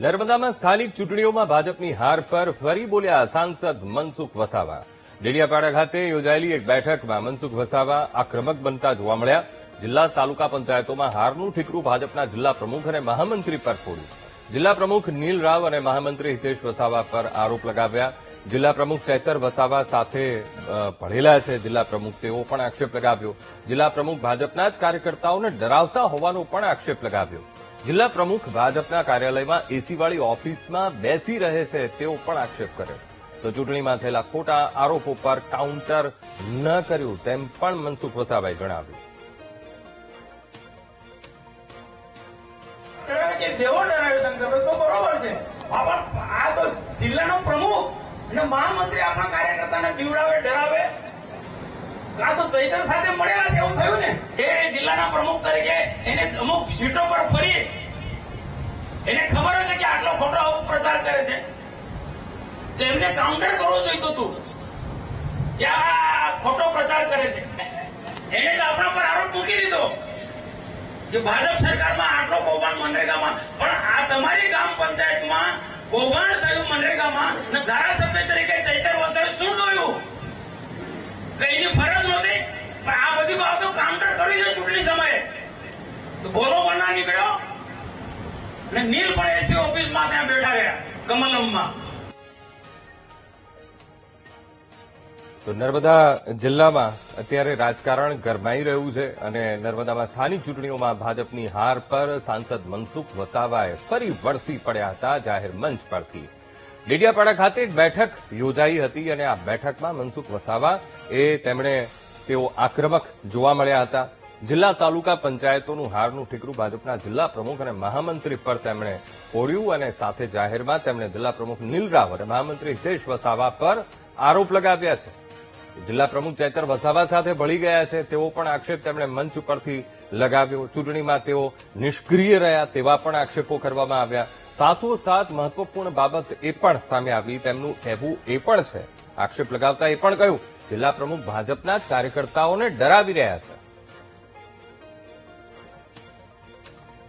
નર્મદામાં સ્થાનિક ચૂંટણીઓમાં ભાજપની હાર પર ફરી બોલ્યા સાંસદ મનસુખ વસાવા. ડેડિયાપાડા ખાતે યોજાયેલી એક બેઠકમાં મનસુખ વસાવા આક્રમક બનતા જોવા મળ્યા. જિલ્લા તાલુકા પંચાયતોમાં હારનું ઠીકરું ભાજપના જિલ્લા પ્રમુખ અને મહામંત્રી પર ફોડ્યું. જિલ્લા પ્રમુખ નીલ રાવ અને મહામંત્રી હિતેશ વસાવા પર આરોપ લગાવ્યા. જિલ્લા પ્રમુખ ચૈતર વસાવા સાથે ભળેલા છે જિલ્લા પ્રમુખ, તેઓ પણ આક્ષેપ લગાવ્યો. જિલ્લા પ્રમુખ ભાજપના જ કાર્યકર્તાઓને ડરાવતા હોવાનો પણ આક્ષેપ લગાવ્યો. જિલ્લા પ્રમુખ ભાજપના કાર્યાલયમાં એસીવાળી ઓફિસમાં બેસી રહે છે તેવો પણ આક્ષેપ કર્યો. તો ચૂંટણીમાં થયેલા ખોટા આરોપો પર કાઉન્ટર ન કર્યું તેમ પણ મનસુખ વસાવાએ જણાવ્યું. જેવો ડરાવે શંકરભાઈ તો બરોબર છે, આ તો જિલ્લાનો પ્રમુખ અને મહામંત્રી આપણા કાર્યકર્તાને બીવડાવે, ડરાવે. આ તો ચૈતર સાથે મળેલા છે એવું થયું ને. એ જિલ્લાના પ્રમુખ તરીકે એને અમુક સીટો પર ફરી એને ખબર છે કે આટલો ખોટો અપપ્રચાર કરે છે, તેમને કાઉન્ટર કરવો જોઈતું હતું કે આ ખોટો પ્રચાર કરે છે. એને જ આપણા પર આરોપ મૂકી દીધો કે ભાજપ સરકારમાં આટલો કૌભાંડ મનરેગામાં, પણ આ તમારી ગ્રામ પંચાયતમાં કૌભાંડ થયું મનરેગામાં ને ધારાસભ્ય તરીકે ચૈતર વસાવે શું જોયું? એની ફરજ નહોતી, પણ આ બધી બાબતો કાઉન્ટર કરી છે ચૂંટણી સમયે. તો બોલો બના નીકળ્યો ને નીલ પણ એસી ઓફિસમાં ત્યાં બેઠા રહ્યા કમલમમાં. તો નર્મદા જિલ્લામાં અત્યારે રાજકારણ ગરમાઈ રહ્યું છે અને નર્મદામાં સ્થાનિક ચૂંટણીઓમાં ભાજપની હાર પર સાંસદ મનસુખ વસાવાએ ફરી વરસી પડ્યા હતા જાહેર મંચ પરથી. ડેડિયાપાડા ખાતે એક બેઠક યોજાઈ હતી અને આ બેઠકમાં મનસુખ વસાવા તેઓ આક્રમક જોવા મળ્યા હતા. જિલ્લા તાલુકા પંચાયતોનું હારનું ઠીકરું ભાજપના જિલ્લા પ્રમુખ અને મહામંત્રી પર તેમણે ફોડ્યું અને સાથે જાહેરમાં તેમણે જિલ્લા પ્રમુખ નીલ રાવ અને મહામંત્રી હિતેશ વસાવા પર આરોપ લગાવ્યા છે. જિલ્લા પ્રમુખ ચૈતર વસાવા સાથે ભળી ગયા છે તેવો પણ આક્ષેપ તેમણે મંચ ઉપરથી લગાવ્યો. ચૂંટણીમાં તેઓ નિષ્ક્રિય રહ્યા તેવા પણ આક્ષેપો કરવામાં આવ્યા. સાથોસાથ મહત્વપૂર્ણ બાબત એ પણ સામે આવી, તેમનું કહેવું એ પણ છે, આક્ષેપ લગાવતા એ પણ કહ્યું જિલ્લા પ્રમુખ ભાજપના જ કાર્યકર્તાઓને ડરાવી રહ્યા છે.